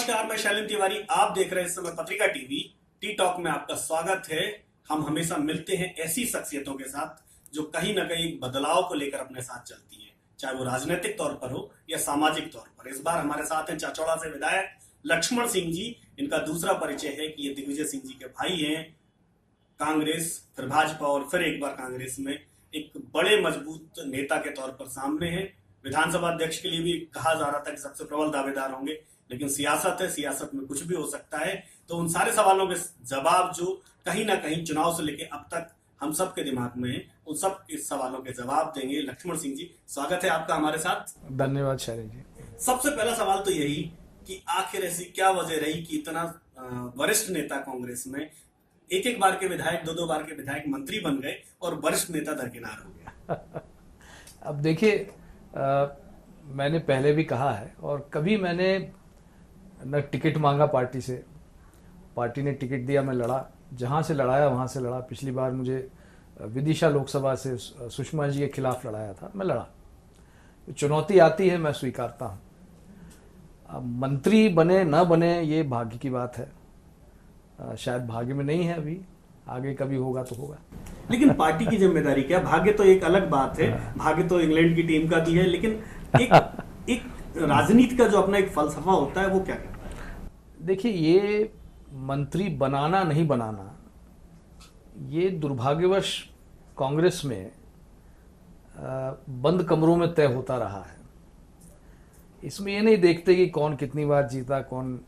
नमस्कार, मैं शैलेंद्र तिवारी। आप देख रहे हैं इस समय पत्रिका टीवी। टी टॉक में आपका स्वागत है। हम हमेशा मिलते हैं ऐसी शख्सियतों के साथ जो कहीं ना कहीं बदलाव को लेकर अपने साथ चलती हैं, चाहे वो राजनीतिक तौर पर हो या सामाजिक तौर पर। इस बार हमारे साथ हैं चाचौड़ा से विधायक लक्ष्मण सिंह जी। इनका दूसरा परिचय है कि ये दिग्विजय सिंह जी के भाई हैं। कांग्रेस, फिर भाजपा और फिर एक बार कांग्रेस में एक बड़े मजबूत नेता के तौर पर सामने हैं। विधानसभा अध्यक्ष के लिए भी कहा जा रहा था कि सबसे प्रबल दावेदार होंगे, लेकिन सियासत है, सियासत में कुछ भी हो सकता है। तो उन सारे सवालों के जवाब जो कहीं ना कहीं चुनाव से लेकर अब तक हम सब के दिमाग में है, उन सब के सवालों के जवाब देंगे लक्ष्मण सिंह जी। स्वागत है आपका हमारे साथ। धन्यवाद शैलेंद्र जी। सबसे पहला सवाल तो यही कि आखिर ऐसी क्या वजह रही कि इतना वरिष्ठ नेता कांग्रेस में एक बार के विधायक, दो बार के विधायक मंत्री बन गए और वरिष्ठ नेता दरकिनार हो गया। अब देखिए, मैंने पहले भी कहा है और कभी मैंने न टिकट मांगा पार्टी से। पार्टी ने टिकट दिया, मैं लड़ा, जहाँ से लड़ाया वहाँ से लड़ा। पिछली बार मुझे विदिशा लोकसभा से सुषमा जी के खिलाफ लड़ाया था, मैं लड़ा। चुनौती आती है, मैं स्वीकारता हूँ। अब मंत्री बने न बने ये भाग्य की बात है। शायद भाग्य में नहीं है अभी, आगे कभी होगा तो होगा। लेकिन पार्टी की जिम्मेदारी क्या, भाग्य तो एक अलग बात है। भाग्य तो इंग्लैंड की टीम का भी है, लेकिन एक राजनीति का जो अपना एक फलसफा होता है वो क्या है? देखिए, ये मंत्री बनाना नहीं बनाना, ये दुर्भाग्यवश कांग्रेस में बंद कमरों में तय होता रहा है। इसमें ये नहीं देखते कि कौन कितनी बार जीता, कौन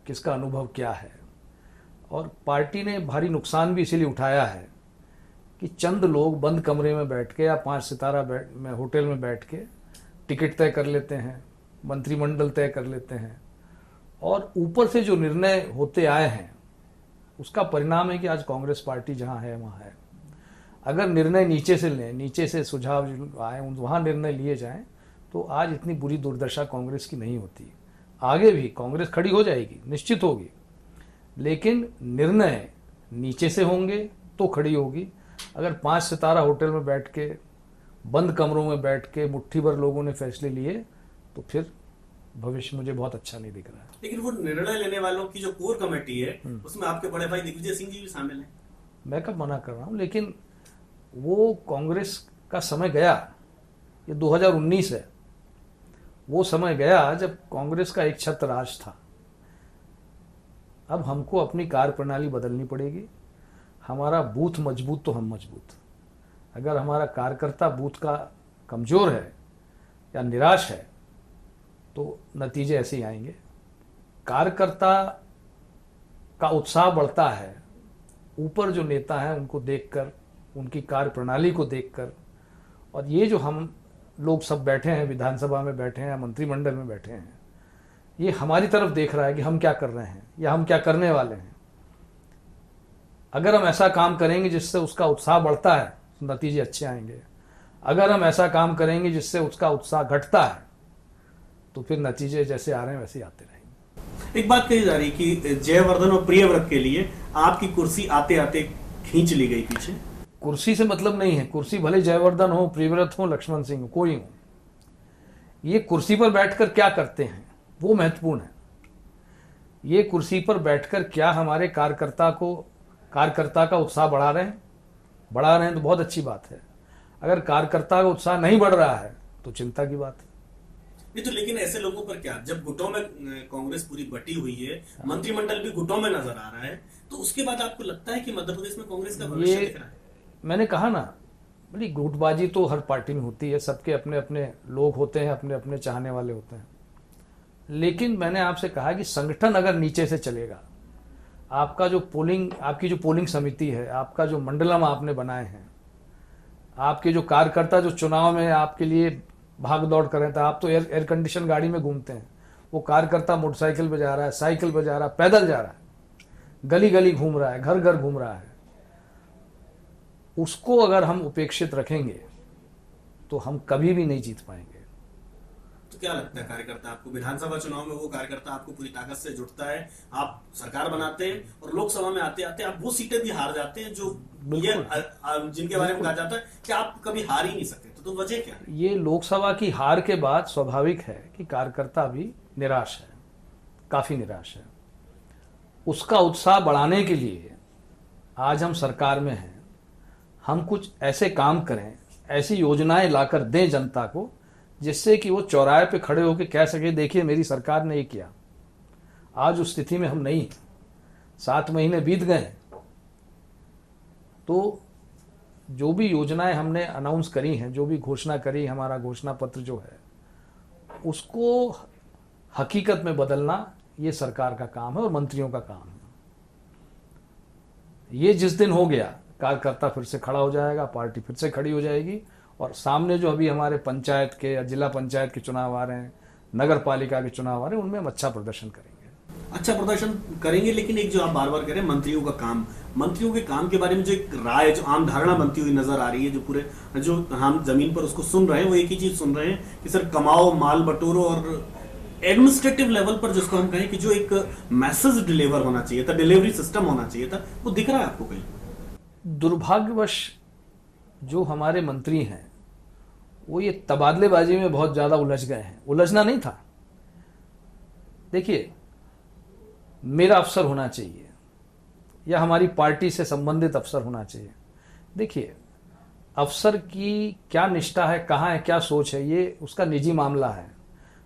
किसका अनुभव क्या है। और पार्टी ने भारी नुकसान भी इसीलिए उठाया है कि चंद लोग बंद कमरे में बैठ के या 5 सितारा में होटल में बैठ के टिकट तय कर लेते हैं, मंत्रिमंडल तय कर लेते हैं, और ऊपर से जो निर्णय होते आए हैं उसका परिणाम है कि आज कांग्रेस पार्टी जहां है वहां है। अगर निर्णय नीचे से लें, नीचे से सुझाव आए, वहां निर्णय लिए जाएं, तो आज इतनी बुरी दुर्दशा कांग्रेस की नहीं होती। आगे भी कांग्रेस खड़ी हो जाएगी, निश्चित होगी, लेकिन निर्णय नीचे से होंगे तो खड़ी होगी। अगर 5 सितारा होटल में बैठ के, बंद कमरों में बैठ के मुट्ठी भर लोगों ने फैसले लिए, तो फिर भविष्य मुझे बहुत अच्छा नहीं दिख रहा है। लेकिन वो निर्णय लेने वालों की जो कोर कमेटी है उसमें आपके बड़े भाई दिग्विजय सिंह जी भी शामिल हैं। मैं कब मना कर रहा हूँ, लेकिन वो कांग्रेस का समय गया। ये 2019 है, वो समय गया जब कांग्रेस का एक छत्र राज था। अब हमको अपनी कार्यप्रणाली बदलनी पड़ेगी। हमारा बूथ मजबूत तो हम मजबूत। अगर हमारा कार्यकर्ता बूथ का कमजोर है या निराश है तो नतीजे ऐसे ही आएंगे। कार्यकर्ता का उत्साह बढ़ता है ऊपर जो नेता हैं उनको देखकर, उनकी कार्यप्रणाली को देखकर। और ये जो हम लोग सब बैठे हैं, विधानसभा में बैठे हैं या मंत्रिमंडल में बैठे हैं, ये हमारी तरफ देख रहा है कि हम क्या कर रहे हैं या हम क्या करने वाले हैं। अगर हम ऐसा काम करेंगे जिससे उसका उत्साह बढ़ता है तो नतीजे अच्छे आएंगे। अगर हम ऐसा काम करेंगे जिससे उसका उत्साह घटता है तो फिर नतीजे जैसे आ रहे हैं वैसे ही आते रहेंगे। एक बात कही जा रही कि जयवर्धन और प्रियव्रत के लिए आपकी कुर्सी आते आते खींच ली गई पीछे। कुर्सी से मतलब नहीं है। कुर्सी भले जयवर्धन हो, प्रियव्रत हो, लक्ष्मण सिंह हो, कोई हो, ये कुर्सी पर बैठकर क्या करते हैं वो महत्वपूर्ण है। ये कुर्सी पर बैठकर क्या हमारे कार्यकर्ता का उत्साह बढ़ा रहे हैं तो बहुत अच्छी बात है। अगर कार्यकर्ता का उत्साह नहीं बढ़ रहा है तो चिंता की बात है। नहीं तो लेकिन ऐसे लोगों पर क्या, जब गुटों में कांग्रेस पूरी बटी हुई है, मंत्रिमंडल भी गुटों में नजर आ रहा है, तो उसके बाद आपको लगता है कि मध्य प्रदेश में कांग्रेस का भविष्य दिख रहा है? मैंने कहा ना, बड़ी गुटबाजी तो हर पार्टी में होती है। सबके अपने अपने लोग होते हैं, अपने अपने चाहने वाले होते हैं। लेकिन मैंने आपसे कहा कि संगठन अगर नीचे से चलेगा, आपकी जो पोलिंग समिति है, आपका जो मंडलम आपने बनाए हैं, आपके जो कार्यकर्ता जो चुनाव में आपके लिए भाग दौड़ कर रहे थे, आप तो एयर कंडीशन गाड़ी में घूमते हैं, वो कार्यकर्ता मोटरसाइकिल पे जा रहा है, साइकिल पे जा रहा है, पैदल जा रहा है, गली गली घूम रहा है, घर घर घूम रहा है। उसको अगर हम उपेक्षित रखेंगे तो हम कभी भी नहीं जीत पाएंगे। तो क्या लगता है कार्यकर्ता आपको विधानसभा चुनाव में, वो कार्यकर्ता आपको पूरी ताकत से जुटता है, आप सरकार बनाते हैं और लोकसभा में आते आते आप वो सीटें भी हार जाते हैं जो जिनके बारे में कहा जाता है कि आप कभी हार ही नहीं सकते, तो वजह क्या है? ये लोकसभा की हार के बाद स्वाभाविक है कि कार्यकर्ता भी निराश है, काफ़ी निराश है। उसका उत्साह बढ़ाने के लिए आज हम सरकार में हैं, हम कुछ ऐसे काम करें, ऐसी योजनाएं लाकर दें जनता को, जिससे कि वो चौराहे पे खड़े होकर कह सके देखिए मेरी सरकार ने ये किया। आज उस स्थिति में हम नहीं हैं। 7 महीने बीत गए, तो जो भी योजनाएं हमने अनाउंस करी हैं, जो भी घोषणा करी, हमारा घोषणा पत्र जो है, उसको हकीकत में बदलना ये सरकार का काम है और मंत्रियों का काम है। ये जिस दिन हो गया, कार्यकर्ता फिर से खड़ा हो जाएगा, पार्टी फिर से खड़ी हो जाएगी, और सामने जो अभी हमारे पंचायत के या जिला पंचायत के चुनाव आ रहे हैं, नगर पालिका के चुनाव आ रहे हैं, उनमें हम अच्छा प्रदर्शन करेंगे। अच्छा प्रदर्शन करेंगे, लेकिन एक जो आप बार बार कह रहे हैं मंत्रियों का काम, मंत्रियों के काम के बारे में जो एक राय, जो आम धारणा बनती हुई नजर आ रही है, जो पूरे जो हम जमीन पर उसको सुन रहे हैं, वो एक ही चीज सुन रहे हैं कि सर कमाओ, माल बटोरो, और एडमिनिस्ट्रेटिव लेवल पर जिसको हम कहें कि जो एक मैसेज डिलीवर होना चाहिए था, डिलीवरी सिस्टम होना चाहिए था, वो दिख रहा है आपको कहीं? दुर्भाग्यवश जो हमारे मंत्री हैं वो ये तबादलेबाजी में बहुत ज़्यादा उलझ गए हैं। उलझना नहीं था। देखिए, मेरा अफसर होना चाहिए या हमारी पार्टी से संबंधित अफसर होना चाहिए। देखिए, अफसर की क्या निष्ठा है, कहाँ है, क्या सोच है, ये उसका निजी मामला है।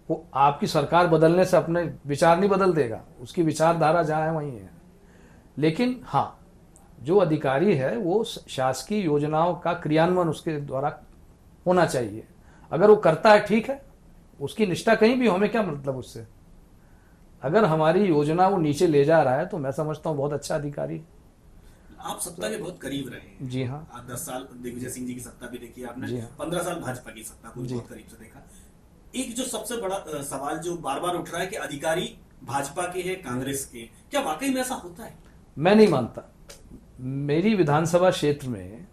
वो आपकी सरकार बदलने से अपने विचार नहीं बदल देगा, उसकी विचारधारा जहाँ है वहीं है। लेकिन हाँ, जो अधिकारी है वो शासकीय योजनाओं का क्रियान्वयन उसके द्वारा होना चाहिए। अगर वो करता है ठीक है, उसकी निष्ठा कहीं भी हो, हमें क्या मतलब उससे। अगर हमारी योजना वो नीचे ले जा रहा है तो मैं समझता हूँ बहुत अच्छा अधिकारी। आप सत्ता के बहुत करीब रहे हैं। जी हाँ। आप 10 साल दिग्विजय सिंह जी की सत्ता भी देखी आपने, जी हाँ। 15 साल भाजपा की सत्ता को बहुत करीब से देखा। एक जो सबसे बड़ा सवाल जो बार बार उठ रहा है कि अधिकारी भाजपा के हैं, कांग्रेस के, क्या वाकई में ऐसा होता है? मैं नहीं मानता। मेरी विधानसभा क्षेत्र में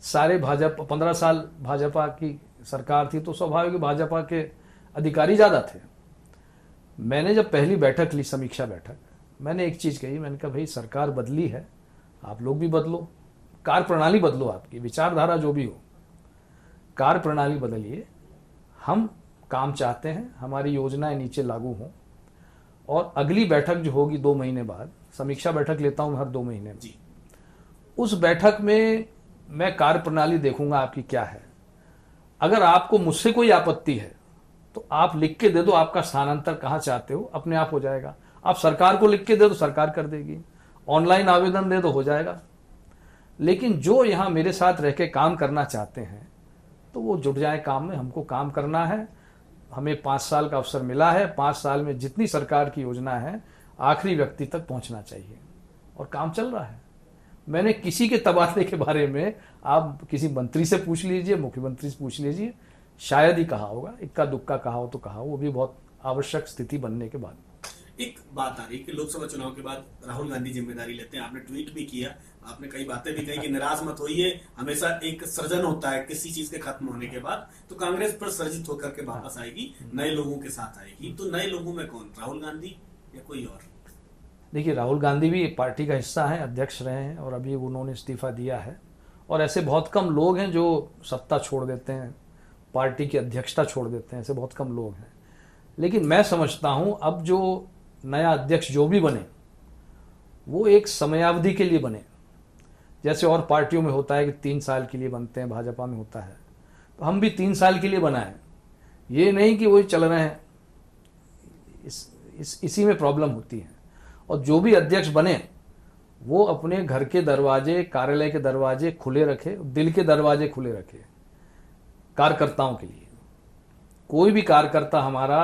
सारे भाजपा, 15 साल भाजपा की सरकार थी, तो स्वाभाविक भाजपा के अधिकारी ज़्यादा थे। मैंने जब पहली बैठक ली, समीक्षा बैठक, मैंने एक चीज़ कही, मैंने कहा भाई सरकार बदली है, आप लोग भी बदलो, कार्य प्रणाली बदलो, आपकी विचारधारा जो भी हो, कार्य प्रणाली बदलिए। हम काम चाहते हैं, हमारी योजनाएं नीचे लागू हों, और अगली बैठक जो होगी 2 महीने बाद, समीक्षा बैठक लेता हूं हर 2 महीने में, उस बैठक में मैं कार्य प्रणाली देखूंगा आपकी क्या है। अगर आपको मुझसे कोई आपत्ति है तो आप लिख के दे दो, आपका स्थानांतर कहाँ चाहते हो, अपने आप हो जाएगा। आप सरकार को लिख के दे दो, सरकार कर देगी। ऑनलाइन आवेदन दे दो, हो जाएगा। लेकिन जो यहाँ मेरे साथ रह के काम करना चाहते हैं तो वो जुट जाए काम में। हमको काम करना है, हमें 5 साल का अवसर मिला है, 5 साल में जितनी सरकार की योजना है आखिरी व्यक्ति तक पहुंचना चाहिए, और काम चल रहा है। मैंने किसी के तबादले के बारे में आप किसी मंत्री से पूछ लीजिए, मुख्यमंत्री से पूछ लीजिए, शायद ही कहा होगा, इक्का दुक्का कहा हो तो कहा हो, वो भी बहुत आवश्यक स्थिति बनने के बाद। एक बात आ रही है कि लोकसभा चुनाव के बाद राहुल गांधी जिम्मेदारी लेते हैं। आपने ट्वीट भी किया, आपने कई बातें भी कही कि निराश मत होइए, हमेशा एक सृजन होता है किसी चीज के खत्म होने के बाद, तो कांग्रेस पर सर्जित होकर के वापस आएगी, नए लोगों के साथ आएगी। तो नए लोगों में कौन, राहुल गांधी या कोई और? देखिए, राहुल गांधी भी पार्टी का हिस्सा हैं, अध्यक्ष रहे हैं, और अभी उन्होंने इस्तीफा दिया है। और ऐसे बहुत कम लोग हैं जो सत्ता छोड़ देते हैं, पार्टी की अध्यक्षता छोड़ देते हैं, ऐसे बहुत कम लोग हैं। लेकिन मैं समझता हूं अब जो नया अध्यक्ष जो भी बने वो एक समयावधि के लिए बने। जैसे और पार्टियों में होता है कि 3 साल के लिए बनते हैं, भाजपा में होता है, तो हम भी 3 साल के लिए बनाएं। ये नहीं कि वही चल रहे हैं, इसी में प्रॉब्लम होती है। और जो भी अध्यक्ष बने वो अपने घर के दरवाजे, कार्यालय के दरवाजे खुले रखे, दिल के दरवाजे खुले रखे कार्यकर्ताओं के लिए। कोई भी कार्यकर्ता हमारा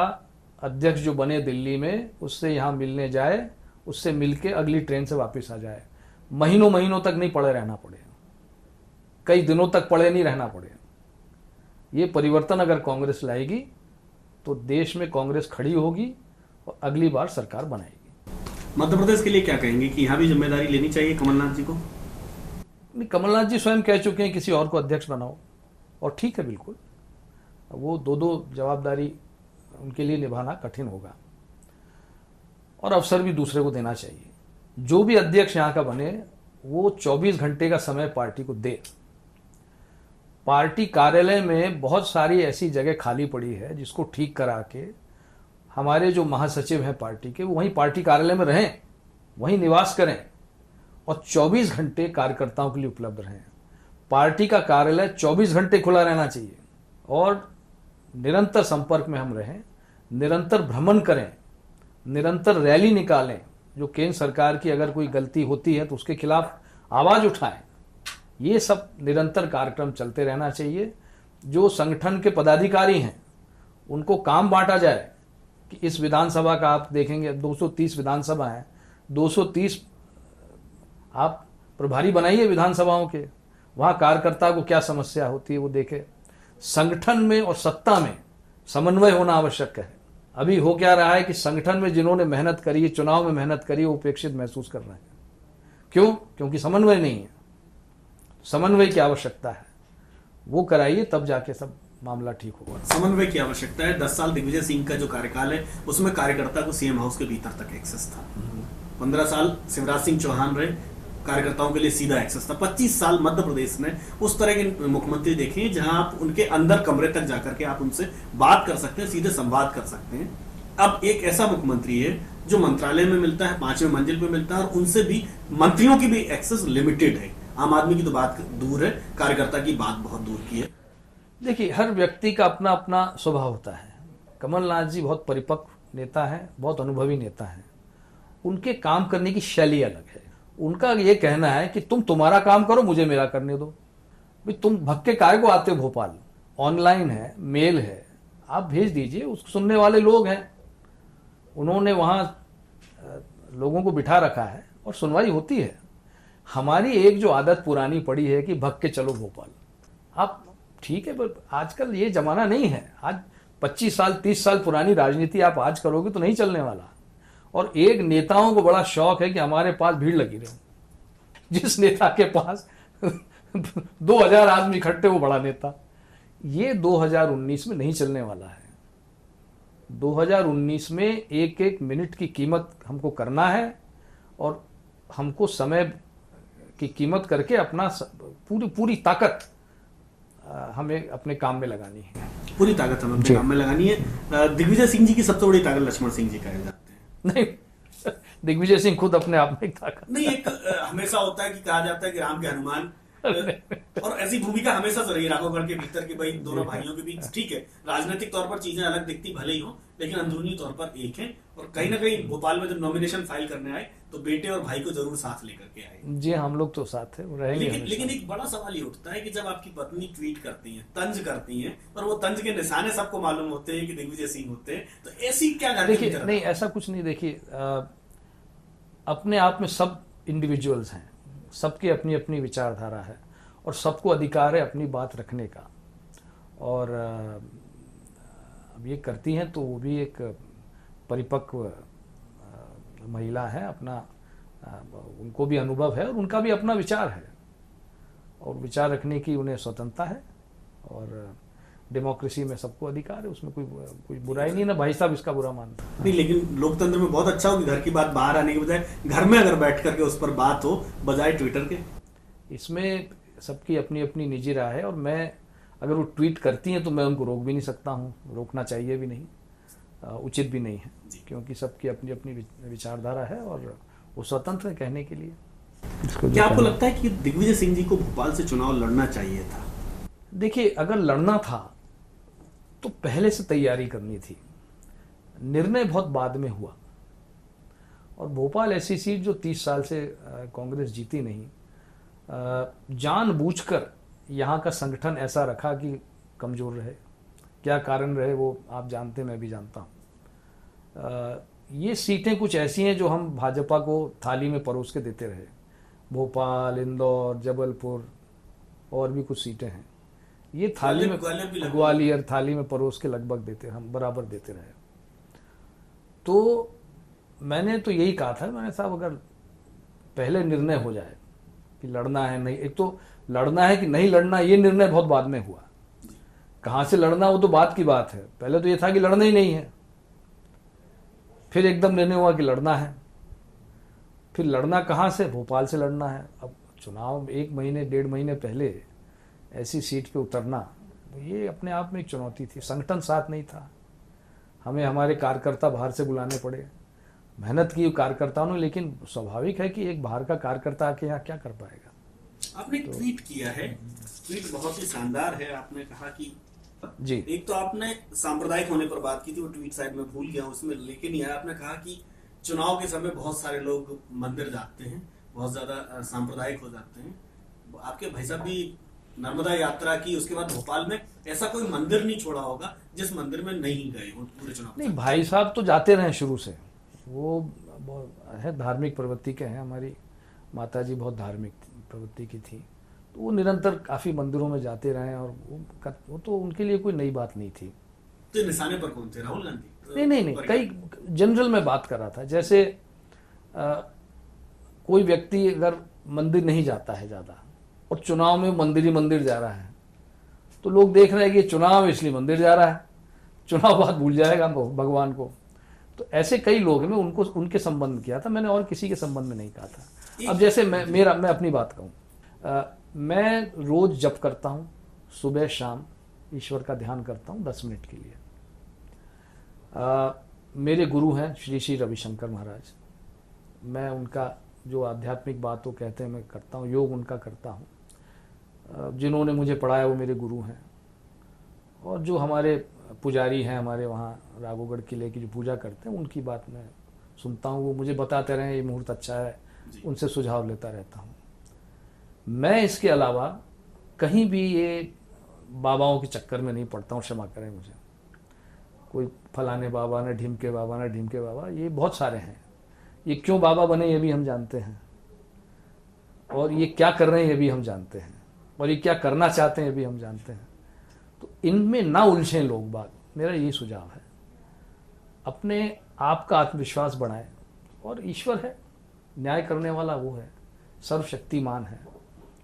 अध्यक्ष जो बने दिल्ली में, उससे यहाँ मिलने जाए, उससे मिलके अगली ट्रेन से वापस आ जाए। महीनों महीनों तक नहीं पड़े रहना पड़े, कई दिनों तक पड़े नहीं रहना पड़े। ये परिवर्तन अगर कांग्रेस लाएगी तो देश में कांग्रेस खड़ी होगी और अगली बार सरकार बनाएगी। मध्य प्रदेश के लिए क्या कहेंगे कि यहाँ भी जिम्मेदारी लेनी चाहिए कमलनाथ जी को? कमलनाथ जी स्वयं कह चुके हैं किसी और को अध्यक्ष बनाओ, और ठीक है, बिल्कुल। वो दो जवाबदारी उनके लिए निभाना कठिन होगा, और अवसर भी दूसरे को देना चाहिए। जो भी अध्यक्ष यहाँ का बने वो 24 घंटे का समय पार्टी को दे। पार्टी कार्यालय में बहुत सारी ऐसी जगह खाली पड़ी है जिसको ठीक करा के हमारे जो महासचिव हैं पार्टी के, वो वहीं पार्टी कार्यालय में रहें, वहीं निवास करें और 24 घंटे कार्यकर्ताओं के लिए उपलब्ध रहें। पार्टी का कार्यालय 24 घंटे खुला रहना चाहिए और निरंतर संपर्क में हम रहें, निरंतर भ्रमण करें, निरंतर रैली निकालें। जो केंद्र सरकार की अगर कोई गलती होती है तो उसके खिलाफ आवाज उठाएं। ये सब निरंतर कार्यक्रम चलते रहना चाहिए। जो संगठन के पदाधिकारी हैं उनको काम बांटा जाए कि इस विधानसभा का आप देखेंगे 230 विधानसभा है, 230 आप प्रभारी बनाइए विधानसभाओं के, वहाँ कार्यकर्ता को क्या समस्या होती है वो देखे। संगठन में और सत्ता में समन्वय होना आवश्यक है। अभी हो क्या रहा है कि संगठन में जिन्होंने मेहनत करी है, चुनाव में मेहनत करी है, वो उपेक्षित महसूस कर रहे हैं। क्यों? क्योंकि समन्वय नहीं है। समन्वय की आवश्यकता है, वो कराइए तब जाके सब मामला ठीक होगा। समन्वय की आवश्यकता है। 10 साल दिग्विजय सिंह का जो कार्यकाल है उसमें कार्यकर्ता को सीएम हाउस के भीतर तक एक्सेस था। 15 साल शिवराज सिंह चौहान रहे, कार्यकर्ताओं के लिए सीधा एक्सेस था। 25 साल मध्य प्रदेश में उस तरह के मुख्यमंत्री देखे जहां आप उनके अंदर कमरे तक जाकर के आप उनसे बात कर सकते हैं, सीधे संवाद कर सकते हैं। अब एक ऐसा मुख्यमंत्री है जो मंत्रालय में मिलता है, 5वें मंजिल पे मिलता है और उनसे भी मंत्रियों की भी एक्सेस लिमिटेड है। आम आदमी की तो बात दूर है, कार्यकर्ता की बात बहुत दूर की है। देखिए, हर व्यक्ति का अपना अपना स्वभाव होता है। कमलनाथ जी बहुत परिपक्व नेता हैं, बहुत अनुभवी नेता हैं। उनके काम करने की शैली अलग है। उनका ये कहना है कि तुम तुम्हारा काम करो, मुझे मेरा करने दो। भाई तुम भक्के काय को आते हो भोपाल? ऑनलाइन है, मेल है, आप भेज दीजिए, उसको सुनने वाले लोग हैं। उन्होंने वहाँ लोगों को बिठा रखा है और सुनवाई होती है। हमारी एक जो आदत पुरानी पड़ी है कि भग के चलो भोपाल। आप ठीक है, पर आजकल ये जमाना नहीं है। आज 25 साल 30 साल पुरानी राजनीति आप आज करोगे तो नहीं चलने वाला। और एक नेताओं को बड़ा शौक है कि हमारे पास भीड़ लगी रहे। जिस नेता के पास 2000 आदमी इकट्ठे, वो बड़ा नेता। ये 2019 में नहीं चलने वाला है। 2019 में एक एक मिनट की कीमत हमको करना है और हमको समय की कीमत करके अपना पूरी ताकत हमें अपने काम में लगानी है। पूरी ताकत हमें अपने काम में लगानी है। दिग्विजय सिंह जी की सबसे बड़ी ताकत लक्ष्मण सिंह जी कहे जाते हैं। नहीं, दिग्विजय सिंह खुद अपने आप में एक ताकत नहीं। एक हमेशा होता है कि कहा जाता है कि राम के हनुमान, और ऐसी भूमिका हमेशा से रही राघवगढ़ के भीतर के भाई दोनों भाइयों के बीच। ठीक है, राजनीतिक तौर पर चीजें अलग दिखती भले ही हो, लेकिन अंदरूनी तौर पर एक है। और कहीं ना कहीं भोपाल में जब नॉमिनेशन फाइल करने आए तो बेटे और भाई को जरूर साथ लेकर के आए। जी, हम लोग तो साथ है, रहेंगे। लेकिन एक बड़ा सवाल ये उठता है कि जब आपकी पत्नी ट्वीट करती है, तंज करती है, और वो तंज के निशाने सबको मालूम होते हैं कि दिग्विजय सिंह होते हैं, तो ऐसी क्या घटना? देखिए, नहीं, ऐसा कुछ नहीं। देखिए, अपने आप में सब इंडिविजुअल्स हैं, सबकी अपनी अपनी विचारधारा है और सबको अधिकार है अपनी बात रखने का। और अब ये करती हैं तो वो भी एक परिपक्व महिला है। अपना उनको भी अनुभव है और उनका भी अपना विचार है और विचार रखने की उन्हें स्वतंत्रता है। और डेमोक्रेसी में सबको अधिकार है, उसमें कोई बुराई नहीं। ना भाई साहब इसका बुरा मानता नहीं, लेकिन लोकतंत्र में बहुत अच्छा हो कि घर की बात बाहर आने के बजाय घर में अगर बैठ करके उस पर बात हो, बजाय ट्विटर के। इसमें सबकी अपनी अपनी निजी राय है और मैं, अगर वो ट्वीट करती हैं तो मैं उनको रोक भी नहीं सकता हूँ, रोकना चाहिए भी नहीं, उचित भी नहीं है, क्योंकि सबकी अपनी अपनी विचारधारा है और वो स्वतंत्र है कहने के लिए। क्या आपको लगता है कि दिग्विजय सिंह जी को भोपाल से चुनाव लड़ना चाहिए था? देखिए, अगर लड़ना था तो पहले से तैयारी करनी थी। निर्णय बहुत बाद में हुआ और भोपाल ऐसी सीट जो 30 साल से कांग्रेस जीती नहीं, जानबूझकर यहाँ का संगठन ऐसा रखा कि कमजोर रहे। क्या कारण रहे वो आप जानते, मैं भी जानता हूँ। ये सीटें कुछ ऐसी हैं जो हम भाजपा को थाली में परोस के देते रहे। भोपाल, इंदौर, जबलपुर और भी कुछ सीटें हैं, ये थाली में, ग्वालियर थाली में परोस के लगभग देते, हम बराबर देते रहे। तो मैंने तो यही कहा था, मैंने साहब अगर पहले निर्णय हो जाए कि लड़ना है नहीं, एक तो लड़ना है कि नहीं लड़ना, ये निर्णय बहुत बाद में हुआ। कहाँ से लड़ना वो तो बात की बात है, पहले तो ये था कि लड़ना ही नहीं है, फिर एकदम निर्णय हुआ कि लड़ना है। फिर लड़ना कहाँ से? भोपाल से लड़ना है। अब चुनाव 1 महीने 1.5 महीने पहले ऐसी सीट पे उतरना, ये अपने आप में एक चुनौती थी। संगठन साथ नहीं था, हमें हमारे कार्यकर्ता बाहर से बुलाने पड़े, मेहनत की कार्यकर्ताओं ने, लेकिन स्वाभाविक है कि एक बाहर का कार्यकर्ता आके यहाँ क्या कर पाएगा। आपने एक ट्वीट किया है, ट्वीट बहुत ही शानदार है। आपने कहा कि जी, एक तो आपने सांप्रदायिक होने पर बात की थी, वो ट्वीट शायद मैं भूल गया उसमें लेके नहीं आया। आपने कहा कि चुनाव के समय बहुत सारे लोग मंदिर जाते हैं, बहुत ज्यादा सांप्रदायिक हो जाते हैं। आपके भाई साहब भी नर्मदा यात्रा की, उसके बाद भोपाल में ऐसा कोई मंदिर नहीं छोड़ा होगा जिस मंदिर में नहीं गए हो पूरे चुनाव नहीं, भाई साहब तो जाते रहे शुरू से, वो है धार्मिक प्रवृत्ति के हैं। हमारी माता जी बहुत धार्मिक प्रवृत्ति की थी, तो वो निरंतर काफ़ी मंदिरों में जाते रहे, और वो तो उनके लिए कोई नई बात नहीं थी। तो निशाने पर कौन थे, राहुल गांधी? नहीं, कई जनरल में बात कर रहा था। जैसे कोई व्यक्ति अगर मंदिर नहीं जाता है ज़्यादा और चुनाव में मंदिर ही मंदिर जा रहा है, तो लोग देख रहे हैं कि चुनाव इसलिए मंदिर जा रहा है, चुनाव बाद भूल जाएगा भगवान को। तो ऐसे कई लोग हैं, मैं उनके संबंध में किया था, मैंने और किसी के संबंध में नहीं कहा था। अब जैसे मैं अपनी बात कहूँ, मैं रोज जप करता हूँ, सुबह शाम ईश्वर का ध्यान करता हूँ 10 मिनट के लिए। मेरे गुरु हैं श्री श्री रविशंकर महाराज, मैं उनका जो आध्यात्मिक बात वो कहते हैं मैं करता हूँ, योग उनका करता हूँ। जिन्होंने मुझे पढ़ाया वो मेरे गुरु हैं, और जो हमारे पुजारी हैं हमारे वहाँ राघोगढ़ किले की जो पूजा करते हैं उनकी बात मैं सुनता हूँ, वो मुझे बताते रहे ये मुहूर्त अच्छा है, उनसे सुझाव लेता रहता हूँ। मैं इसके अलावा कहीं भी ये बाबाओं के चक्कर में नहीं पड़ता हूँ, क्षमा करें मुझे। कोई फलाने बाबा ने ढिमके बाबा, ये बहुत सारे हैं। ये क्यों बाबा बने ये भी हम जानते हैं, और ये क्या कर रहे हैं ये भी हम जानते हैं, और ये क्या करना चाहते हैं ये भी हम जानते हैं। तो इनमें ना उलझें लोग बाग, मेरा यही सुझाव है। अपने आप का आत्मविश्वास बढ़ाएं, और ईश्वर है, न्याय करने वाला वो है, सर्वशक्तिमान है,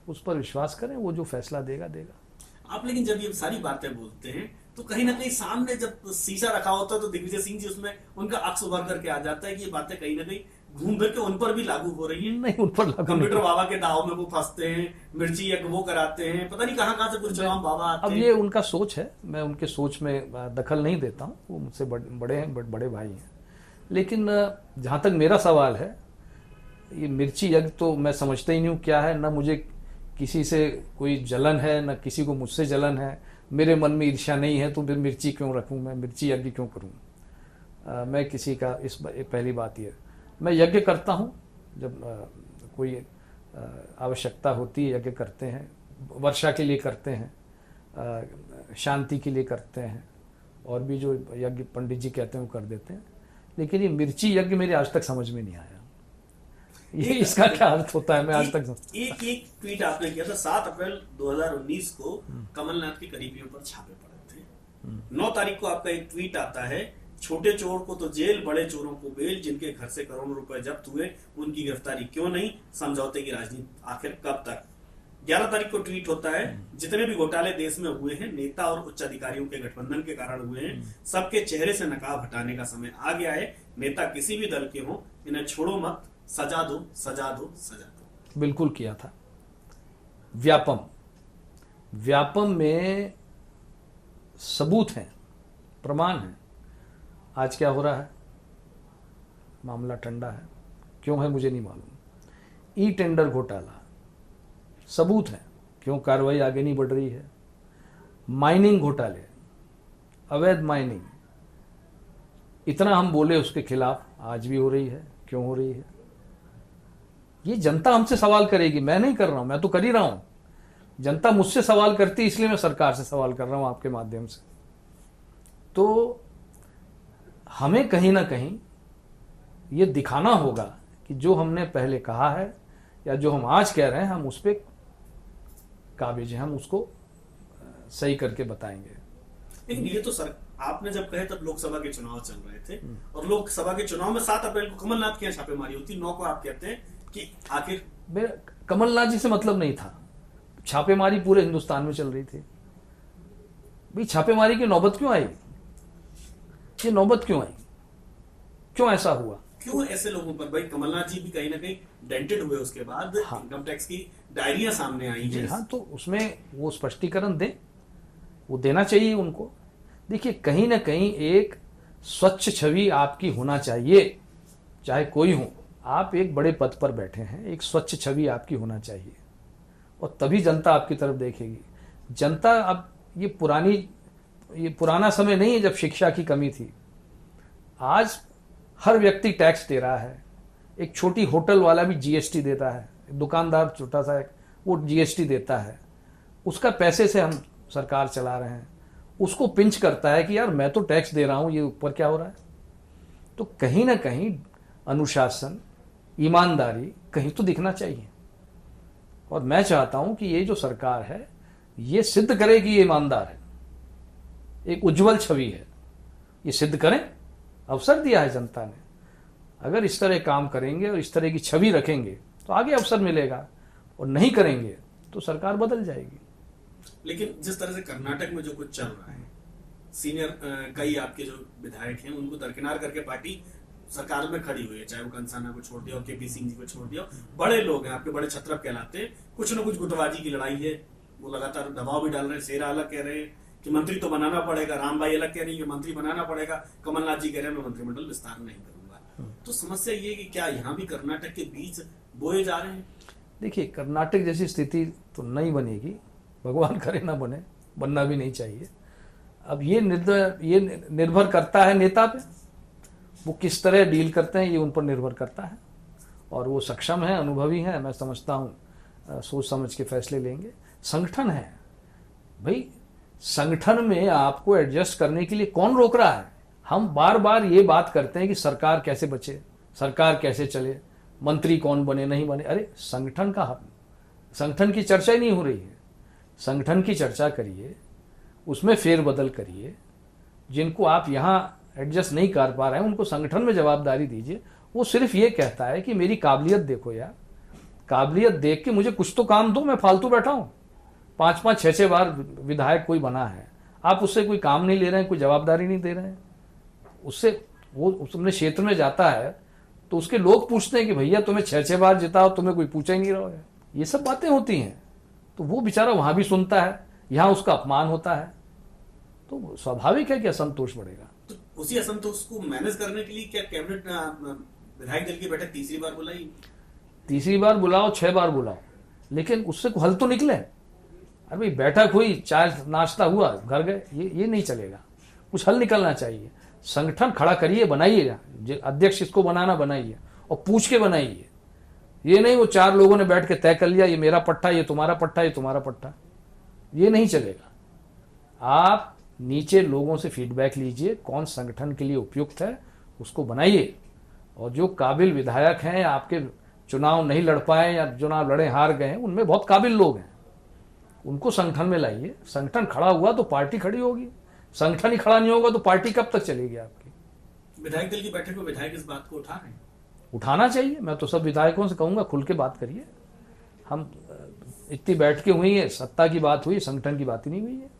उस पर विश्वास करें, वो जो फैसला देगा देगा। आप लेकिन जब ये सारी बातें बोलते हैं तो कहीं ना कहीं सामने जब शीशा रखा होता है तो दिग्विजय सिंह जी उसमें उनका अक्स उभर करके आ जाता है कि ये बातें कहीं ना कहीं घूम फिर के उन पर भी लागू हो रही हैं। नहीं, उन पर लागू कंप्यूटर बाबा के दाव में वो फंसते हैं, मिर्ची यज्ञ वो कराते हैं, पता नहीं कहाँ से पुरचुनाव बाबा आते अब हैं। ये उनका सोच है, मैं उनके सोच में दखल नहीं देता हूँ, वो मुझसे बड़े हैं, बड़े भाई हैं। लेकिन जहाँ तक मेरा सवाल है, ये मिर्ची यज्ञ तो मैं समझता ही नहीं हूँ क्या है, ना मुझे किसी से कोई जलन है, ना किसी को मुझसे जलन है, मेरे मन में ईर्ष्या नहीं है, तो फिर मिर्ची क्यों रखूँ, मैं मिर्ची यज्ञ क्यों करूँ। मैं किसी का पहली बात ये, मैं यज्ञ करता हूँ जब कोई आवश्यकता होती है, यज्ञ करते हैं, वर्षा के लिए करते हैं, शांति के लिए करते हैं, और भी जो यज्ञ पंडित जी कहते हैं वो कर देते हैं। लेकिन ये मिर्ची यज्ञ मेरे आज तक समझ में नहीं आया, ये इसका क्या अर्थ होता है, मैं आज तक एक ट्वीट आपने किया था 7 अप्रैल 2019 को कमलनाथ के करीबियों पर छापे पड़े थे। 9 तारीख को आपका एक ट्वीट आता है, छोटे चोर को तो जेल, बड़े चोरों को बेल, जिनके घर से करोड़ों रुपए जब्त हुए उनकी गिरफ्तारी क्यों नहीं, समझौते की राजनीति आखिर कब तक। 11 तारीख को ट्वीट होता है, जितने भी घोटाले देश में हुए हैं नेता और उच्च अधिकारियों के गठबंधन के कारण हुए हैं, सबके चेहरे से नकाब हटाने का समय आ गया है। नेता किसी भी दल के हों, इन्हें छोड़ो मत, सजा दो सजा दो सजा दो। बिल्कुल किया था। व्यापम में सबूत हैं, प्रमाण हैं। आज क्या हो रहा है, मामला ठंडा है, क्यों है मुझे नहीं मालूम। ई टेंडर घोटाला, सबूत है, क्यों कार्रवाई आगे नहीं बढ़ रही है। माइनिंग घोटाले, अवैध माइनिंग, इतना हम बोले उसके खिलाफ, आज भी हो रही है, क्यों हो रही है। ये जनता हमसे सवाल करेगी, मैं नहीं कर रहा हूं, मैं तो कर ही रहा हूं। जनता मुझसे सवाल करती है, इसलिए मैं सरकार से सवाल कर रहा हूं आपके माध्यम से। तो हमें कहीं ना कहीं ये दिखाना होगा कि जो हमने पहले कहा है या जो हम आज कह रहे हैं, हम उस पर काबिज हैं, हम उसको सही करके बताएंगे। लेकिन ये तो सर आपने जब कहे तब लोकसभा के चुनाव चल रहे थे, और लोकसभा के चुनाव में 7 अप्रैल को कमलनाथ की छापेमारी होती, 9 को आप कहते हैं कि आखिर मेरा कमलनाथ जी से मतलब नहीं था, छापेमारी पूरे हिंदुस्तान में चल रही थी। भाई छापेमारी की नौबत क्यों आई, ये नौबत क्यों आई, क्यों ऐसा हुआ, क्यों ऐसे लोगों पर। भाई कमलनाथ जी भी कहीं ना कहीं डेंटेड हुए, उसके बाद इनकम टैक्स की डायरियां सामने आई हैं। हाँ, तो उसमें वो स्पष्टीकरण दें, वो देना चाहिए उनको। देखिए कहीं ना कहीं एक स्वच्छ छवि आपकी होना चाहिए, चाहे कोई हो। आप एक बड़े पद पर बैठे हैं, एक स्वच्छ छवि आपकी होना चाहिए, और तभी जनता आपकी तरफ देखेगी। जनता अब ये पुराना समय नहीं है जब शिक्षा की कमी थी। आज हर व्यक्ति टैक्स दे रहा है। एक छोटी होटल वाला भी जीएसटी देता है, दुकानदार छोटा सा वो जीएसटी देता है। उसका पैसे से हम सरकार चला रहे हैं। उसको पिंच करता है कि यार मैं तो टैक्स दे रहा हूं, ये ऊपर क्या हो रहा है। तो कहीं ना कहीं अनुशासन, ईमानदारी कहीं तो दिखना चाहिए। और मैं चाहता हूं कि ये जो सरकार है ये सिद्ध करे कि ये ईमानदार है, एक उज्जवल छवि है। ये सिद्ध करें, अवसर दिया है जनता ने। अगर इस तरह काम करेंगे और इस तरह की छवि रखेंगे तो आगे अवसर मिलेगा, और नहीं करेंगे तो सरकार बदल जाएगी। लेकिन जिस तरह से कर्नाटक में जो कुछ चल रहा है, सीनियर कई आपके जो विधायक हैं उनको दरकिनार करके पार्टी सरकार में खड़ी हुई है, चाहे वो कंसाना को छोड़ दिया, केपी सिंह जी को छोड़ दिया। बड़े लोग हैं आपके, बड़े छत्रप कहलाते हैं। कुछ ना कुछ गुटबाजी की लड़ाई है, वो लगातार दबाव भी डाल रहे हैं। शेरा अलग कह रहे हैं कि मंत्री तो बनाना पड़ेगा, रामबाई अलग कह रही है कि मंत्री बनाना पड़ेगा, कमलनाथ जी कह रहे हैं मैं मंत्रिमंडल विस्तार नहीं करूंगा। तो समस्या ये कि क्या यहाँ भी कर्नाटक के बीच बोए जा रहे हैं? देखिए, कर्नाटक जैसी स्थिति तो नहीं बनेगी, भगवान करे ना बने, बनना भी नहीं चाहिए। अब ये निर्भर करता है नेता पे, वो किस तरह डील करते हैं ये उन पर निर्भर करता है। और वो सक्षम है, अनुभवी है, मैं समझता हूँ सोच समझ के फैसले लेंगे। संगठन है भाई, संगठन में आपको एडजस्ट करने के लिए कौन रोक रहा है। हम बार बार ये बात करते हैं कि सरकार कैसे बचे, सरकार कैसे चले, मंत्री कौन बने नहीं बने। अरे संगठन की चर्चा ही नहीं हो रही है। संगठन की चर्चा करिए, उसमें फेरबदल करिए। जिनको आप यहाँ एडजस्ट नहीं कर पा रहे हैं उनको संगठन में जवाबदारी दीजिए। वो सिर्फ ये कहता है कि मेरी काबिलियत देखो यार, काबिलियत देख के मुझे कुछ तो काम दो, मैं फालतू बैठा हूँ। 5-5, 6-6 बार विधायक कोई बना है, आप उससे कोई काम नहीं ले रहे हैं, कोई जवाबदारी नहीं दे रहे हैं उससे। वो अपने क्षेत्र में जाता है तो उसके लोग पूछते हैं कि भैया तुम्हें 6-6 बार जिता और तुम्हें कोई पूछा ही नहीं रहा है। ये सब बातें होती हैं। तो वो बेचारा वहां भी सुनता है, यहाँ उसका अपमान होता है, तो स्वाभाविक है कि असंतोष बढ़ेगा। तो उसी असंतोष को मैनेज करने के लिए क्या कैबिनेट विधायक दल की बैठक तीसरी बार बुलाई? तीसरी बार बुलाओ, 6 बार बुलाओ, लेकिन उससे हल तो निकले। अरे भाई बैठक हुई, चाय नाश्ता हुआ, घर गए, ये नहीं चलेगा। कुछ हल निकलना चाहिए। संगठन खड़ा करिए, बनाइए, अध्यक्ष इसको बनाना बनाइए, और पूछ के बनाइए। ये नहीं वो 4 लोगों ने बैठ के तय कर लिया ये मेरा पट्टा, ये तुम्हारा पट्टा, ये तुम्हारा पट्टा, ये नहीं चलेगा। आप नीचे लोगों से फीडबैक लीजिए, कौन संगठन के लिए उपयुक्त है उसको बनाइए। और जो काबिल विधायक हैं, आपके चुनाव नहीं लड़ पाए या चुनाव लड़े हार गए हैं, उनमें बहुत काबिल लोग हैं, उनको संगठन में लाइए। संगठन खड़ा हुआ तो पार्टी खड़ी होगी, संगठन ही खड़ा नहीं होगा तो पार्टी कब तक चलेगी आपकी। विधायक दल की बैठक में विधायक इस बात को उठा रहे हैं? उठाना चाहिए। मैं तो सब विधायकों से कहूंगा खुल के बात करिए। हम इतनी बैठ के हुई है, सत्ता की बात हुई, संगठन की बात ही नहीं हुई है।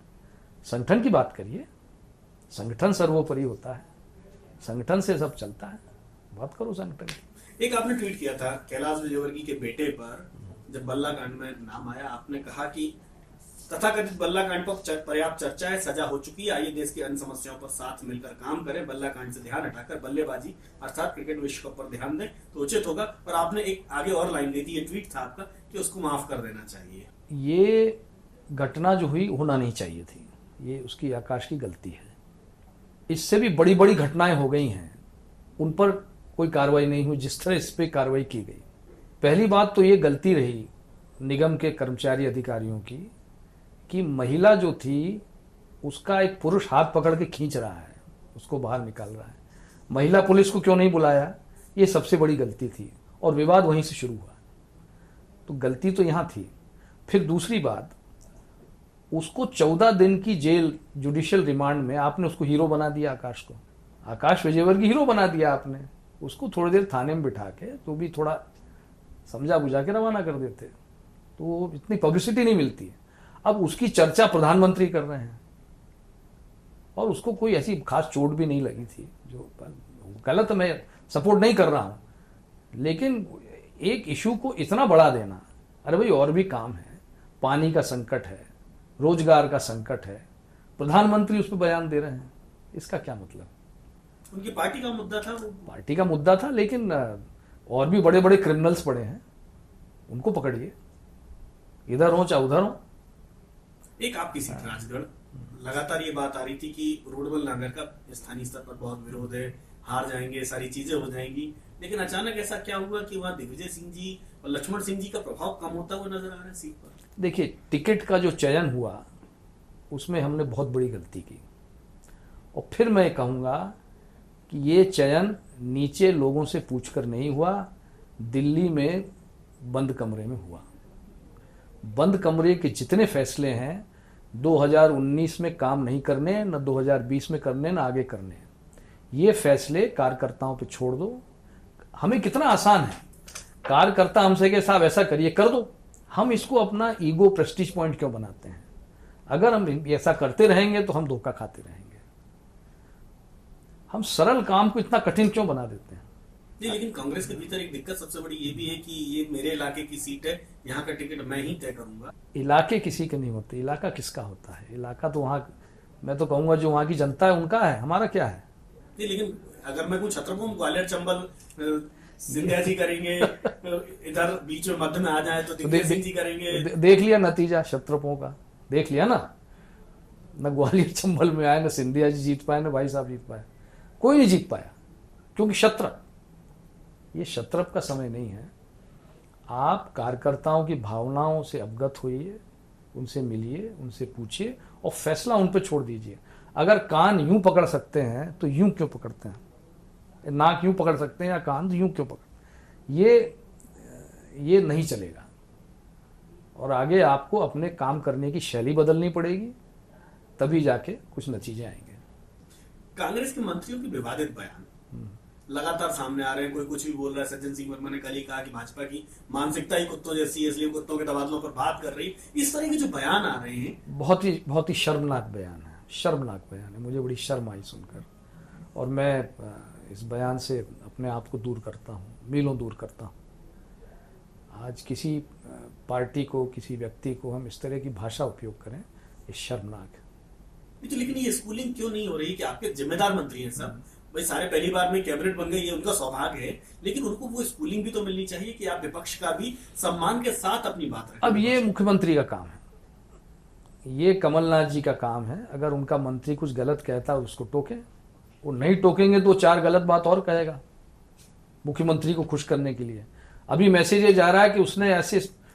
संगठन की बात करिए, संगठन सर्वोपरि होता है, संगठन से सब चलता है, बात करो संगठन की। एक आपने ट्वीट किया था कैलाश विजयवर्गीय के बेटे पर, जब बल्ला कांड में नाम आया, आपने कहा कि तथाकथित बल्ला कांड पर पर्याप्त चर्चा है, सजा हो चुकी है, आइए देश की अन्य समस्याओं पर साथ मिलकर काम करें, बल्ला कांड से ध्यान हटाकर बल्लेबाजी अर्थात क्रिकेट विश्व कप पर ध्यान दें तो उचित होगा। और आपने एक आगे और लाइन दी थी, ये ट्वीट था आपका, कि उसको माफ कर देना चाहिए। ये घटना जो हुई होना नहीं चाहिए थी, ये उसकी आकाश की गलती है। इससे भी बड़ी बड़ी घटनाएं हो गई हैं, उन पर कोई कार्रवाई नहीं हुई जिस तरह इस पर कार्रवाई की गई। पहली बात तो ये गलती रही निगम के कर्मचारी अधिकारियों की कि महिला जो थी उसका एक पुरुष हाथ पकड़ के खींच रहा है, उसको बाहर निकाल रहा है। महिला पुलिस को क्यों नहीं बुलाया, ये सबसे बड़ी गलती थी, और विवाद वहीं से शुरू हुआ। तो गलती तो यहाँ थी। फिर दूसरी बात, उसको 14 दिन की जेल जुडिशियल रिमांड में आपने उसको हीरो बना दिया। आकाश को, आकाश विजयवर्गीय हीरो बना दिया आपने। उसको थोड़ी देर थाने में बिठा के तो भी थोड़ा समझा बुझा के रवाना कर देते तो इतनी पब्लिसिटी नहीं मिलती है। अब उसकी चर्चा प्रधानमंत्री कर रहे हैं, और उसको कोई ऐसी खास चोट भी नहीं लगी थी। जो गलत, मैं सपोर्ट नहीं कर रहा हूं, लेकिन एक इशू को इतना बढ़ा देना, अरे भाई और भी काम है, पानी का संकट है, रोजगार का संकट है, प्रधानमंत्री उस पर बयान दे रहे हैं, इसका क्या मतलब। उनकी पार्टी का मुद्दा था वो। पार्टी का मुद्दा था, लेकिन और भी बड़े बड़े क्रिमिनल्स पड़े हैं, उनको पकड़िए, इधर हो चाहे उधर हो। एक आपकी सीट राजगढ़, लगातार ये बात आ रही थी कि रोडबल नागर का स्थानीय स्तर पर बहुत विरोध है, हार जाएंगे, सारी चीजें हो जाएंगी, लेकिन अचानक ऐसा क्या हुआ कि वहां दिग्विजय सिंह जी और लक्ष्मण सिंह जी का प्रभाव कम होता हुआ नजर आ रहा है सीट पर? देखिए, टिकट का जो चयन हुआ उसमें हमने बहुत बड़ी गलती की, और फिर मैं कहूँगा कि ये चयन नीचे लोगों से पूछकर नहीं हुआ, दिल्ली में बंद कमरे में हुआ। बंद कमरे के जितने फैसले हैं 2019 में काम नहीं करने, न 2020 में करने, न आगे करने, ये फैसले कार्यकर्ताओं पे छोड़ दो। हमें कितना आसान है, कार्यकर्ता हमसे कहे साहब ऐसा करिए, कर दो। हम इसको अपना ईगो प्रेस्टीज पॉइंट क्यों बनाते हैं? अगर हम ऐसा करते रहेंगे तो हम धोखा खाते रहेंगे। हम सरल काम को इतना कठिन क्यों बना देते हैं? नहीं, लेकिन कांग्रेस के भीतर एक दिक्कत सबसे बड़ी ये भी है कि ये मेरे इलाके की सीट है, यहाँ का टिकट मैं ही तय करूंगा। इलाके किसी के नहीं होते, इलाका किसका होता है? इलाका तो वहाँ, मैं तो कहूँगा जो वहाँ की जनता है उनका है, हमारा क्या है? नहीं, लेकिन अगर मैं कुछ छत्रपुर ग्वालियर चंबल सिंधिया जी करेंगे, इधर बीच में मध्य में आ जाए तो दिग्विजय सिंह जी करेंगे। देख लिया नतीजा क्षत्रपों का, देख लिया ना, न ग्वालियर चंबल में आए, न सिंधिया जी जीत पाए, न भाई साहब जीत पाए, कोई नहीं जीत पाया, क्योंकि क्षत्रप, ये क्षत्रप का समय नहीं है। आप कार्यकर्ताओं की भावनाओं से अवगत होइए, उनसे मिलिए, उनसे पूछिए और फैसला उन पर छोड़ दीजिए। अगर कान यूं पकड़ सकते हैं तो यूं क्यों पकड़ते हैं? नाक यूं पकड़ सकते हैं या कान यूं क्यों पकड़? ये नहीं चलेगा, और आगे आपको अपने काम करने की शैली बदलनी पड़ेगी, तभी जाके कुछ नतीजे आएंगे। कांग्रेस के मंत्रियों के विवादित बयान लगातार सामने आ रहे हैं, कोई कुछ भी बोल रहा है। सज्जन सिंह वर्मा ने कल ही कहा कि भाजपा की मानसिकता ही कुत्तों जैसी है, इसलिए कुत्तों के तबादलों पर बात कर रही। इस तरह के जो बयान आ रहे हैं, बहुत ही शर्मनाक बयान है, शर्मनाक बयान है। मुझे बड़ी शर्म आई सुनकर, और मैं इस बयान से अपने आप को दूर करता हूँ, मीलों दूर करता हूँ। आज किसी पार्टी को, किसी व्यक्ति को हम इस तरह की भाषा उपयोग करें, ये शर्मनाक है। लेकिन ये स्कूलिंग क्यों नहीं हो रही कि आपके जिम्मेदार मंत्री हैं सब, भाई सारे पहली बार में कैबिनेट बन गई, ये उनका सौभाग्य है, लेकिन उनको वो स्कूलिंग भी तो मिलनी चाहिए कि आप विपक्ष का भी सम्मान के साथ अपनी बात रखें। अब ये मुख्यमंत्री का काम है, ये कमलनाथ जी का काम है। अगर उनका मंत्री कुछ गलत कहता है उसको टोकें, वो नहीं टोकेंगे तो 4 गलत बात और कहेगा मुख्यमंत्री को खुश करने के लिए। अभी मैसेज ये जा रहा है कि उसने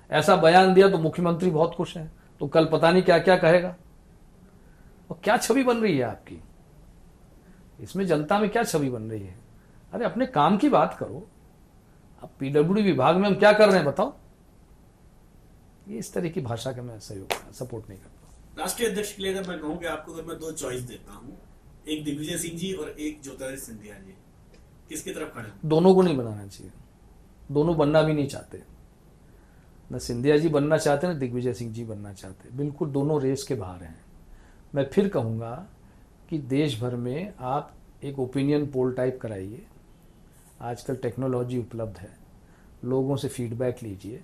ऐसा बयान दिया तो मुख्यमंत्री बहुत खुश हैं, तो कल पता नहीं क्या क्या कहेगा। और क्या छवि बन रही है आपकी इसमें, जनता में क्या छवि बन रही है? अरे अपने काम की बात करो। अब पीडब्ल्यूडी विभाग में हम क्या कर रहे हैं बताओ? ये इस तरह की भाषा का मैं सपोर्ट नहीं करता। राष्ट्रीय अध्यक्ष के लिए अगर मैं कहूँ कि आपको अगर मैं 2 चॉइस देता हूँ, एक दिग्विजय सिंह जी और एक ज्योतिरादित्य सिंधिया जी, किसकी तरफ खड़े? दोनों को नहीं बनाना चाहिए, दोनों बनना भी नहीं चाहते। न सिंधिया जी बनना चाहते, न दिग्विजय सिंह जी बनना चाहते, बिल्कुल दोनों रेस के बाहर हैं। मैं फिर कहूँगा कि देश भर में आप एक ओपिनियन पोल टाइप कराइए, आजकल टेक्नोलॉजी उपलब्ध है, लोगों से फीडबैक लीजिए।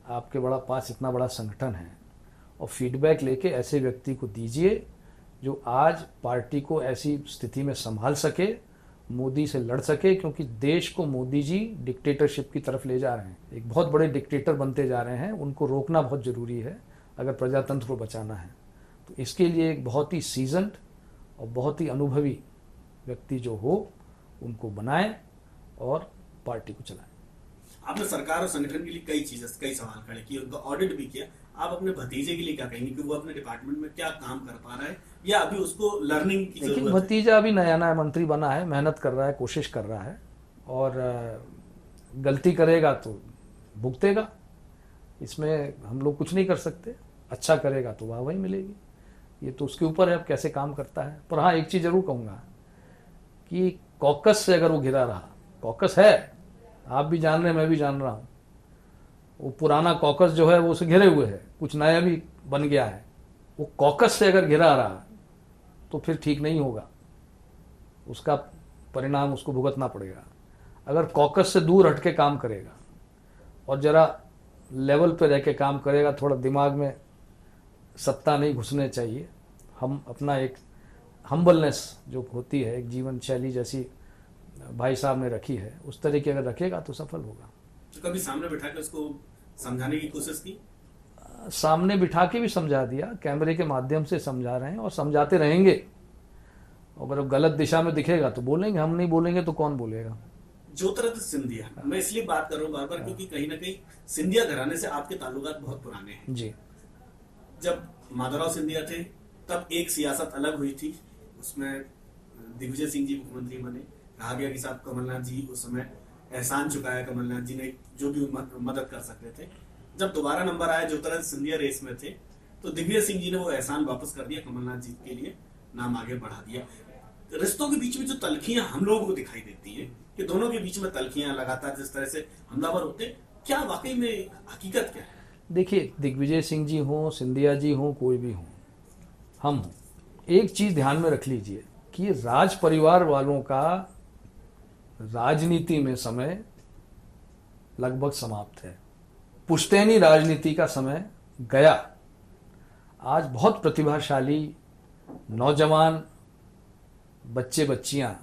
आपके पास इतना बड़ा संगठन है, और फीडबैक लेके ऐसे व्यक्ति को दीजिए जो आज पार्टी को ऐसी स्थिति में संभाल सके, मोदी से लड़ सके, क्योंकि देश को मोदी जी डिक्टेटरशिप की तरफ ले जा रहे हैं, एक बहुत बड़े डिक्टेटर बनते जा रहे हैं। उनको रोकना बहुत ज़रूरी है अगर प्रजातंत्र को बचाना है। तो इसके लिए एक बहुत ही सीजन्ड और बहुत ही अनुभवी व्यक्ति जो हो, उनको बनाएं और पार्टी को चलाएं। आपने सरकार और संगठन के लिए कई सवाल खड़े किए, उनका ऑडिट भी किया। आप अपने भतीजे के लिए क्या कहेंगे कि वो अपने डिपार्टमेंट में क्या काम कर पा रहा है, या अभी उसको लर्निंग की जरूरत है? भतीजा अभी नया मंत्री बना है, मेहनत कर रहा है, कोशिश कर रहा है, और गलती करेगा तो भुगतेगा। इसमें हम लोग कुछ नहीं कर सकते। अच्छा करेगा तो वाह वही मिलेगी, ये तो उसके ऊपर है अब कैसे काम करता है। पर हाँ, एक चीज़ जरूर कहूँगा कि कॉकस से अगर वो घिरा रहा, कॉकस है, आप भी जान रहे हैं, मैं भी जान रहा हूँ, वो पुराना कॉकस जो है वो उसे घिरे हुए है, कुछ नया भी बन गया है। वो कॉकस से अगर घिरा रहा तो फिर ठीक नहीं होगा, उसका परिणाम उसको भुगतना पड़ेगा। अगर कॉकस से दूर हट के काम करेगा और ज़रा लेवल पे रह के काम करेगा, थोड़ा दिमाग में सत्ता नहीं घुसने चाहिए, हम अपना एक हम्बलनेस जो होती है, एक जीवन शैली जैसी भाई साहब ने रखी है, उस तरह की अगर रखेगा तो सफल होगा। तो कभी सामने बिठा के उसको समझाने की कोशिश की? सामने बिठा के भी समझा दिया, कैमरे के माध्यम से समझा रहे हैं और समझाते रहेंगे। अगर गलत दिशा में दिखेगा तो बोलेंगे, हम नहीं बोलेंगे तो कौन बोलेगा। ज्योतिरादित्य सिंधिया, मैं इसलिए बात कर रहा हूँ बार बार क्योंकि कहीं ना कहीं सिंधिया घराने से आपके ताल्लुकात बहुत पुराने हैं। जी। जब माधवराव सिंधिया थे तब एक सियासत अलग हुई थी, उसमें दिग्विजय सिंह जी मुख्यमंत्री बने। कहा गया कि साहब कमलनाथ जी उस समय एहसान चुकाया कमलनाथ जी ने, जो भी मदद कर सकते थे। जब दोबारा नंबर आया, ज्योतिरादित्य सिंधिया रेस में थे, तो दिग्विजय सिंह जी ने वो एहसान वापस कर दिया, कमलनाथ जी के लिए नाम आगे बढ़ा दिया। रिश्तों के बीच में जो तलखियां हम लोगों को दिखाई देती है कि दोनों के बीच में तलखियां लगातार जिस तरह से हमलावर होते, क्या वाकई में हकीकत क्या है? देखिए, दिग्विजय सिंह जी हों, सिंधिया जी हों, कोई भी हों, हम हों, एक चीज ध्यान में रख लीजिए कि राज परिवार वालों का राजनीति में समय लगभग समाप्त है। पुश्तैनी राजनीति का समय गया। आज बहुत प्रतिभाशाली नौजवान बच्चे बच्चियां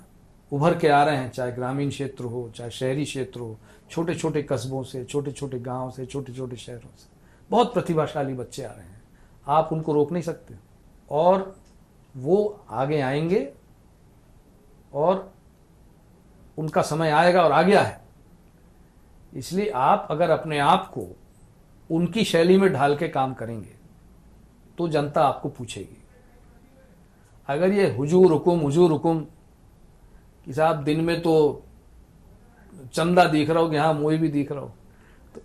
उभर के आ रहे हैं, चाहे ग्रामीण क्षेत्र हो, चाहे शहरी क्षेत्र हो, छोटे छोटे कस्बों से, छोटे छोटे गांव से, छोटे छोटे शहरों से बहुत प्रतिभाशाली बच्चे आ रहे हैं। आप उनको रोक नहीं सकते और वो आगे आएंगे और उनका समय आएगा और आ गया है। इसलिए आप अगर अपने आप को उनकी शैली में ढाल के काम करेंगे तो जनता आपको पूछेगी। अगर ये हुजूर हुकुम कि साहब दिन में तो चंदा दिख रहा हो कि हाँ मोई भी दिख रहा हो, तो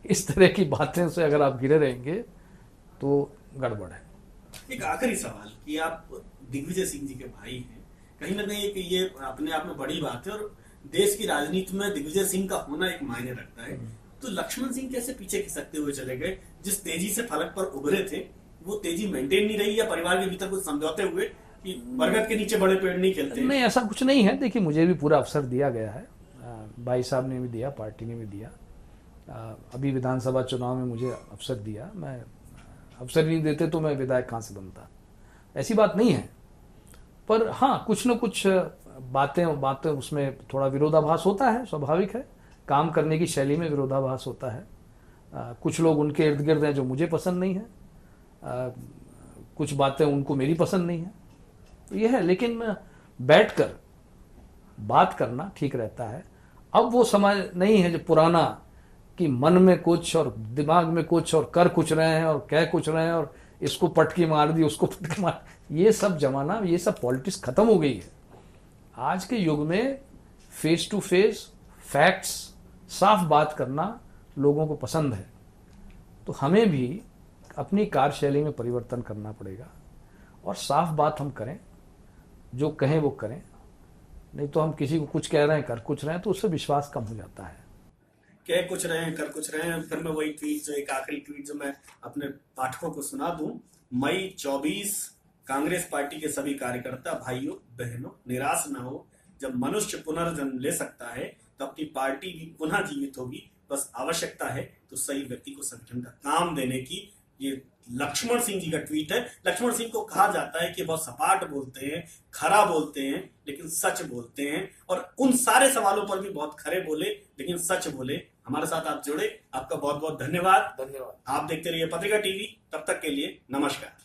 इस तरह की बातें से अगर आप घिरे रहेंगे तो गड़बड़ है। एक आखिरी सवाल कि आप दिग्विजय सिंह जी के भाई हैं, कहीं ना कहीं एक ये अपने आप में बड़ी बात है और देश की राजनीति में दिग्विजय सिंह का होना एक मायने रखता है। तो लक्ष्मण सिंह कैसे पीछे खिसकते हुए चले गए? जिस तेजी से फलक पर उभरे थे वो तेजी मेंटेन नहीं रही, या परिवार के भीतर कुछ समझौते हुए कि बरगद के नीचे बड़े पेड़ नहीं खेलते? नहीं, ऐसा कुछ नहीं है। देखिए, मुझे भी पूरा अवसर दिया गया है, भाई साहब ने भी दिया, पार्टी ने भी दिया। अभी विधानसभा चुनाव में मुझे अवसर दिया, मैं अवसर नहीं देते तो मैं विधायक कहाँ से बनता, ऐसी बात नहीं है। पर हाँ, कुछ न कुछ बातें उसमें थोड़ा विरोधाभास होता है, स्वाभाविक है। काम करने की शैली में विरोधाभास होता है। कुछ लोग उनके इर्द गिर्द हैं जो मुझे पसंद नहीं है, कुछ बातें उनको मेरी पसंद नहीं है, तो यह है। लेकिन बैठकर बात करना ठीक रहता है। अब वो समय नहीं है जो पुराना कि मन में कुछ और दिमाग में कुछ और कर कुछ रहे हैं और कह कुछ रहे हैं और इसको पटकी मार दी, उसको पटकी मार, ये सब जमाना, ये सब पॉलिटिक्स खत्म हो गई है। आज के युग में फेस टू फेस फैक्ट्स, साफ बात करना लोगों को पसंद है। तो हमें भी अपनी कार्यशैली में परिवर्तन करना पड़ेगा और साफ बात हम करें, जो कहें वो करें। नहीं तो हम किसी को कुछ कह रहे हैं, कर कुछ रहे हैं, तो उससे विश्वास कम हो जाता है। कह कुछ रहे हैं, कर कुछ रहे हैं। फिर मैं वही ट्वीट, जो एक आखिरी ट्वीट जो मैं अपने पाठकों को सुना दूं। मई 24, कांग्रेस पार्टी के सभी कार्यकर्ता भाइयों बहनों, निराश न हो। जब मनुष्य पुनर्जन्म ले सकता है तो अपनी पार्टी भी पुनः जीवित होगी। बस आवश्यकता है तो सही व्यक्ति को संगठन का काम देने की। ये लक्ष्मण सिंह जी का ट्वीट है। लक्ष्मण सिंह को कहा जाता है कि बहुत सपाट बोलते हैं, खरा बोलते हैं, लेकिन सच बोलते हैं, और उन सारे सवालों पर भी बहुत खरे बोले लेकिन सच बोले। हमारे साथ आप जुड़े, आपका बहुत बहुत धन्यवाद। आप देखते रहिए पत्रिका टीवी। तब तक के लिए नमस्कार।